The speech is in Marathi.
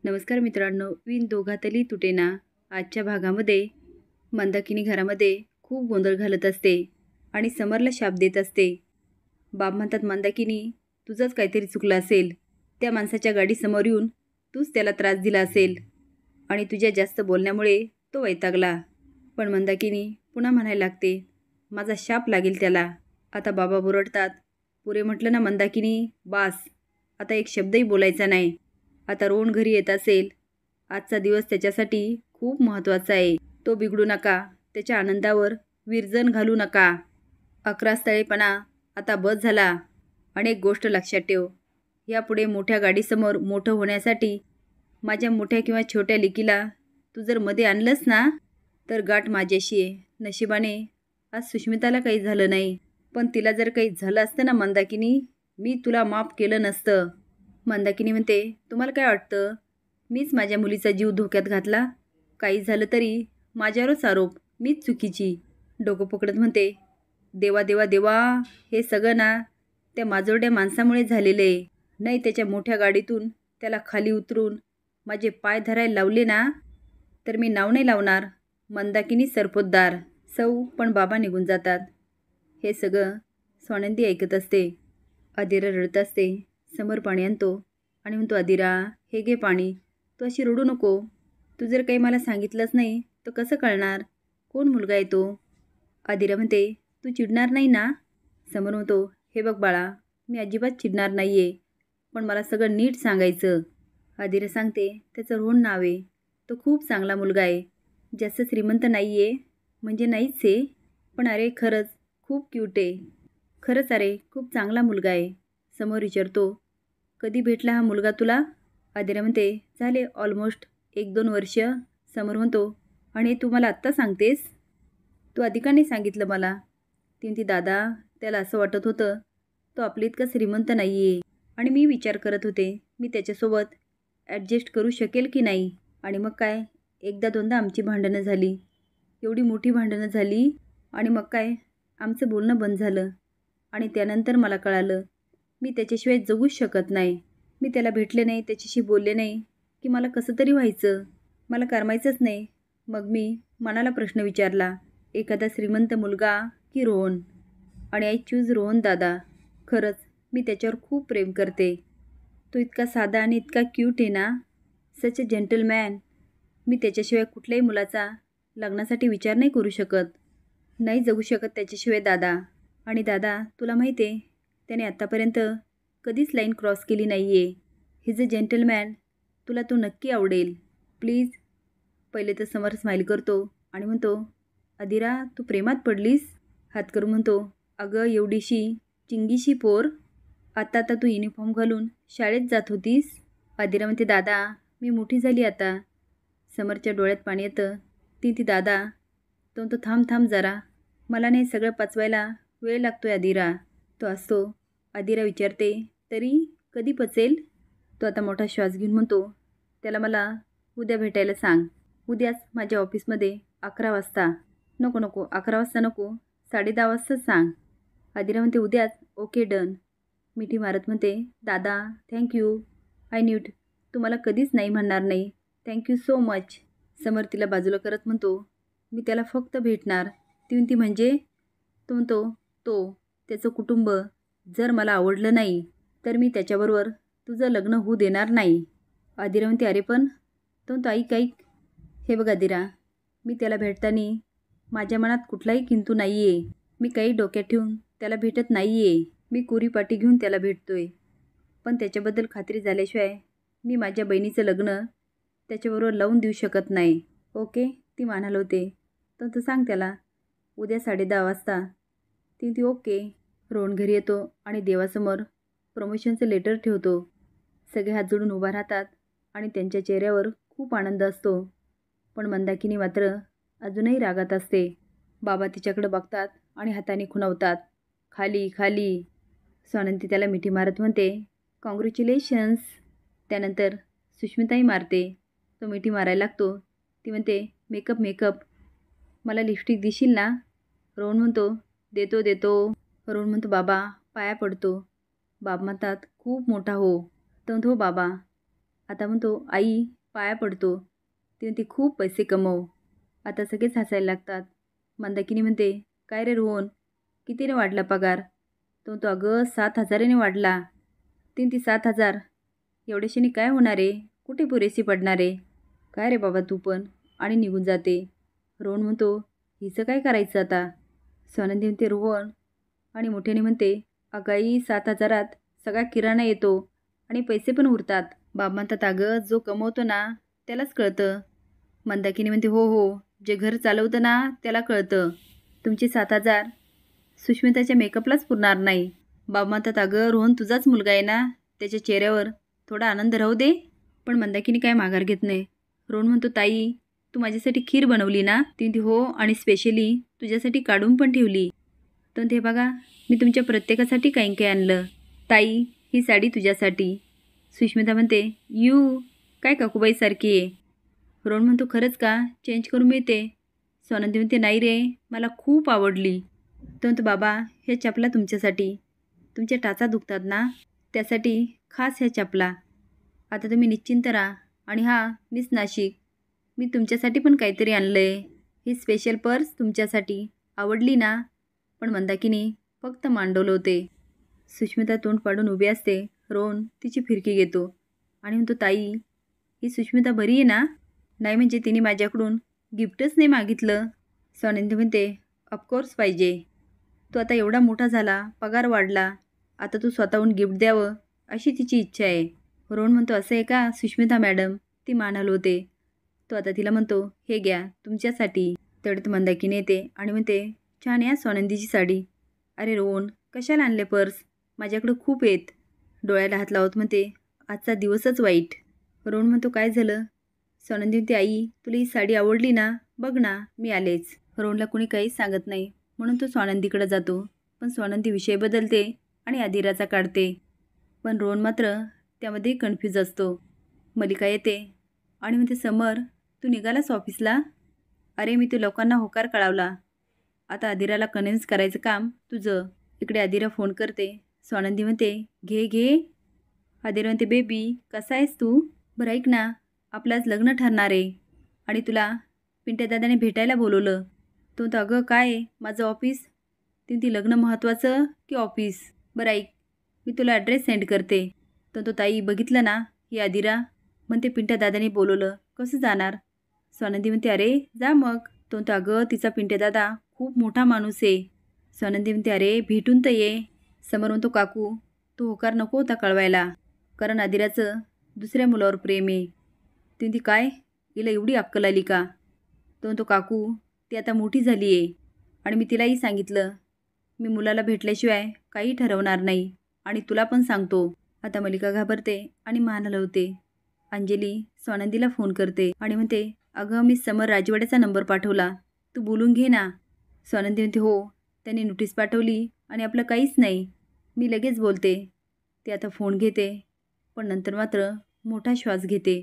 नमस्कार मित्रांनो, विण दोघातली तुटेना. आजच्या भागामध्ये मंदाकिनी घरामध्ये खूप गोंधळ घालत असते आणि समरला शाप देत असते. बाब म्हणतात, मंदाकिनी तुझंच काहीतरी चुकलं असेल. त्या माणसाच्या गाडीसमोर येऊन तूच त्याला त्रास दिला असेल आणि तुझ्या जास्त बोलण्यामुळे तो वैतागला. पण मंदाकिनी पुन्हा म्हणायला लागते, माझा शाप लागेल त्याला. आता बाबा बोरडतात, पुरे म्हटलं ना मंदाकिनी, बास, आता एक शब्दही बोलायचा नाही. आता रोहन घरी येत असेल. आजचा दिवस त्याच्यासाठी खूप महत्त्वाचा आहे. तो बिघडू नका, त्याच्या आनंदावर विरजण घालू नका. 11 स्थळेपणा आता बस झाला. आणि एक गोष्ट लक्षात ठेव, यापुढे मोठ्या गाडीसमोर मोठं होण्यासाठी माझ्या मोठ्या किंवा छोट्या लेकीला तू जर मध्ये आणलंस ना, तर गाठ माझ्याशी आहे. नशिबाने आज सुष्मिताला काही झालं नाही, पण तिला जर काही झालं असतं ना मंदाकिनी, मी तुला माफ केलं नसतं. मंदाकिनी म्हणते, तुम्हाला काय वाटतं, मीच माझ्या मुलीचा जीव धोक्यात घातला? काही झालं तरी माझ्यावरच आरोप, मीच चुकीची. डोकं पकडत म्हणते, देवा देवा देवा, हे सगळं ना त्या माजोरड्या माणसामुळे झालेलं आहे. नाही त्याच्या मोठ्या गाडीतून त्याला खाली उतरून माझे पाय धरायला लावले ना, तर मी नाव नाही लावणार मंदाकिनी सरपोतदार. सौ पण बाबा निघून जातात. हे सगळं स्वानंदी ऐकत असते. आदिरा रडत असते. समोर पाणी आणतो आणि म्हणतो, आदिरा हे घे पाणी. तू अशी रडू नको. तू जर काही मला सांगितलंच नाही तर कसं कळणार कोण मुलगा आहे तो? आदिरा म्हणते, तू चिडणार नाही ना? समोर म्हणतो, हे बघ बाळा, मी अजिबात चिडणार नाही आहे, पण मला सगळं नीट सांगायचं. आदिरा सांगते, त्याचं रोहन नाव आहे. तो खूप चांगला मुलगा आहे. जास्त श्रीमंत नाही आहे, म्हणजे नाहीच आहे, पण अरे खरंच खूप क्यूट आहे. खरंच अरे खूप चांगला मुलगा आहे. समोर विचारतो, कधी भेटला हा मुलगा तुला? आदिरा म्हणते, झाले ऑलमोस्ट 1-2 वर्ष. समोर म्हणतो, आणि तू मला आत्ता सांगतेस? तू आधी का नाही सांगितलं मला? ती म्हणते, दादा त्याला असं वाटत होतं तो आपल्या इतका श्रीमंत नाही आहे, आणि मी विचार करत होते मी त्याच्यासोबत ॲडजस्ट करू शकेल की नाही. आणि मग काय, 1दा-2दा आमची भांडणं झाली, एवढी मोठी भांडणं झाली, आणि मग काय आमचं बोलणं बंद झालं. आणि त्यानंतर मला कळालं मी त्याच्याशिवाय जगूच शकत नाही. मी त्याला भेटले नाही, त्याच्याशी बोलले नाही की मला कसं तरी व्हायचं, मला करमायचंच नाही. मग मी मनाला प्रश्न विचारला, एखादा श्रीमंत मुलगा की रोहन? आणि आय चूज रोहन दादा. खरंच मी त्याच्यावर खूप प्रेम करते. तो इतका साधा आणि इतका क्यूट आहे ना, सच अ जेंटलमॅन. मी त्याच्याशिवाय कुठल्याही मुलाचा लग्नासाठी विचार नाही करू शकत, नाही जगू शकत त्याच्याशिवाय दादा. आणि दादा तुला माहिती आहे, त्याने आत्तापर्यंत कधीच लाईन क्रॉस केली नाही आहे. हिज अ जेंटलमॅन. तुला तो नक्की आवडेल. प्लीज. पहिले तर समर स्माईल करतो आणि म्हणतो, आदिरा तू प्रेमात पडलीस? हात करून म्हणतो, अगं एवढीशी चिंगीशी पोर, आता तू युनिफॉर्म घालून शाळेत जात होतीस. आदिरा म्हणते, दादा मी मोठी झाली आता. समरच्या डोळ्यात पाणी येतं. ती दादा. तो म्हणतो, थांब थांब जरा, मला नाही सगळं पचवायला वेळ लागतोय आदिरा. तो असतो. आदिरा विचारते, तरी कधी पचेल? तो आता मोठा श्वास घेऊन म्हणतो, त्याला मला उद्या भेटायला सांग. उद्याच माझ्या ऑफिसमध्ये 11 वाजता. नको नको 11 वाजता नको, 10:30 वाजताच सांग. आदिरा म्हणते, उद्याच. Okay done. मिठी मारत म्हणते, दादा थँक्यू. आय न्यूट तू मला कधीच नाही म्हणणार नाही. Thank you so much. समर तिला बाजूला करत म्हणतो, मी त्याला फक्त भेटणार. ती म्हणती, म्हणजे? तो म्हणतो, त्याचं कुटुंब जर मला आवडलं नाही तर मी त्याच्याबरोबर तुझं लग्न होऊ देणार नाही. आदिरा म्हणते, अरे पण. तो म्हणतो, ऐक ऐक. हे बघ आदिरा, मी त्याला भेटताना माझ्या मनात कुठलाही किंतू नाही आहे. मी काही डोक्यात ठेवून त्याला भेटत नाही आहे. मी कोरी पाटी घेऊन त्याला भेटतोय. पण त्याच्याबद्दल खात्री झाल्याशिवाय मी माझ्या बहिणीचं लग्न त्याच्याबरोबर लावून देऊ शकत नाही. ओके. ती मान हलवते. तर सांग त्याला उद्या 10:30 वाजता. ती ओके. रोहन घरी येतो आणि देवासमोर प्रमोशनचं लेटर ठेवतो. सगळे हात जोडून उभा राहतात आणि त्यांच्या चेहऱ्यावर खूप आनंद असतो. पण मंदाकिनी मात्र अजूनही रागात असते. बाबा तिच्याकडे बघतात आणि हाताने खुणावतात, खाली खाली. स्वानंदी त्याला मिठी मारत म्हणते, कॉंग्रॅच्युलेशन्स. त्यानंतर सुष्मिताही मारते. तो मिठी मारायला लागतो. ती म्हणते, मेकअप. मला लिपस्टिक देशील ना? रोहन म्हणतो, देतो. रोहन म्हणतो, बाबा पाया पडतो. बाब म्हणतात, खूप मोठा हो. तो म्हणतो, हो बाबा. आता म्हणतो आई पाया पडतो. ती म्हणते खूप पैसे कमव. आता सगळेच हसायला लागतात. मंदाकिनी म्हणते काय रे रोहन, कितीने वाढला पगार? तो म्हणतो अगं 7,000ने वाढला. ती म्हणते 7,000 एवढ्याशाने काय होणार आहे? कुठे पुरेशी पडणार आहे? काय रे बाबा तू पण, आणि निघून जाते. रोहन म्हणतो हिचं काय करायचं आता? स्वानंदी म्हणते रोहन, आणि मोठ्याने म्हणते अगं आई 7,000त सगळा किराणा येतो आणि पैसे पण उरतात. बाबा म्हणतात अगं जो कमवतो ना त्यालाच कळतं. मंदाकिनी म्हणते हो हो, जे घर चालवतं ना त्याला कळतं. तुमचे 7,000 सुष्मिताच्या मेकअपलाच पुरणार नाही. बाबा म्हणतात अगं रोहन तुझाच मुलगा आहे ना, त्याच्या चेहऱ्यावर थोडा आनंद राहू दे. पण मंदाकिनी काय माघार घेत नाही. रोहन म्हणतो ताई तू माझ्यासाठी खीर बनवली ना? ती म्हणते हो, आणि स्पेशली तुझ्यासाठी काढून पण ठेवली. तर ते बघा मी तुमच्या प्रत्येकासाठी काही काही आणलं. ताई ही साडी तुझ्यासाठी. सुष्मिता म्हणते यू काय काकूबाईसारखी आहे. रोहन म्हणतो खरंच का, चेंज करून मिळते? स्वानंदी म्हणते नाही रे, मला खूप आवडली. तो म्हणतो बाबा ह्या चपला तुमच्यासाठी, तुमच्या टाचा दुखतात ना त्यासाठी खास ह्या चपला. आता तुम्ही निश्चिंत राहा. आणि हां मिस नाशिक, मी तुमच्यासाठी पण काहीतरी आणलं आहे. ही स्पेशल पर्स तुमच्यासाठी, आवडली ना? पण मंदाकिनी फक्त मांडवलं होते. सुष्मिता तोंड पाडून उभी असते. रोहन तिची फिरकी घेतो आणि म्हणतो ताई ही सुष्मिता बरी आहे ना? नाही म्हणजे तिने माझ्याकडून गिफ्टच नाही मागितलं. स्वानंदी म्हणते ऑफकोर्स पाहिजे. तो आता एवढा मोठा झाला, पगार वाढला, आता तू स्वतःहून गिफ्ट द्यावं अशी तिची इच्छा आहे. रोहन म्हणतो असं आहे का सुष्मिता मॅडम? ती मान हलवते. तो आता तिला म्हणतो हे घ्या तुमच्यासाठी. तेवढ्यात मंदाकिनी येते आणि म्हणते छान या स्वानंदीची साडी. अरे रोहन कशाला आणले पर्स? माझ्याकडं खूप आहेत. डोळ्याला हात लावत म्हणते आजचा दिवसच वाईट. रोहन म्हणतो काय झालं? स्वानंदी म्हणते आई तुला ही साडी आवडली ना? बघ ना मी आलेच. रोहनला कोणी काहीच सांगत नाही म्हणून तो स्वानंदीकडे जातो. पण स्वानंदी विषय बदलते आणि आदिराचा काढते. पण रोहन मात्र त्यामध्ये कन्फ्यूज असतो. मलिका येते आणि म्हणते समर तू निघालास ऑफिसला? अरे मी तू लोकांना होकार कळवला, आता आदिराला कन्व्हिन्स करायचं काम तुझं. इकडे आदिरा फोन करते. स्वानंदी म्हणते घे घे. आदिरा म्हणते बेबी कसा आहेस तू? बरं ऐक ना, आपलं आज लग्न ठरणार आहे आणि तुला पिंट्या दादाने भेटायला बोलवलं. तो म्हणतो अगं काय माझं ऑफिस? ती लग्न महत्त्वाचं की ऑफिस? बरं ऐक मी तुला ॲड्रेस सेंड करते. तो ताई बघितलं ना ही आदिरा म्हणते पिंट्या दादाने बोलवलं, कसं जाणार? स्वानंदी म्हणते अरे जा मग. तो म्हणतो अगं तिचा पिंट्या दादा खूप मोठा माणूस आहे. स्वानंदी म्हणते अरे भेटून तर ये. समोर म्हणतो काकू तू होकार नको होता कळवायला, कारण आदिराचं दुसऱ्या मुलावर प्रेम आहे. ती म्हणते काय हिला एवढी अक्कल आली का? तो म्हणतो काकू ती आता मोठी झाली आहे आणि मी तिलाही सांगितलं मी मुलाला भेटल्याशिवाय काही ठरवणार नाही, आणि तुला पण सांगतो. आता मलिका घाबरते आणि मान हलवते. अंजली स्वानंदीला फोन करते आणि म्हणते अगं मी समर राजवाड्याचा नंबर पाठवला, तू बोलून घे ना. स्वानंदी म्हणते हो त्यांनी नोटीस पाठवली आणि आपलं काहीच नाही, मी लगेच बोलते. ती आता फोन घेते पण नंतर मात्र मोठा श्वास घेते.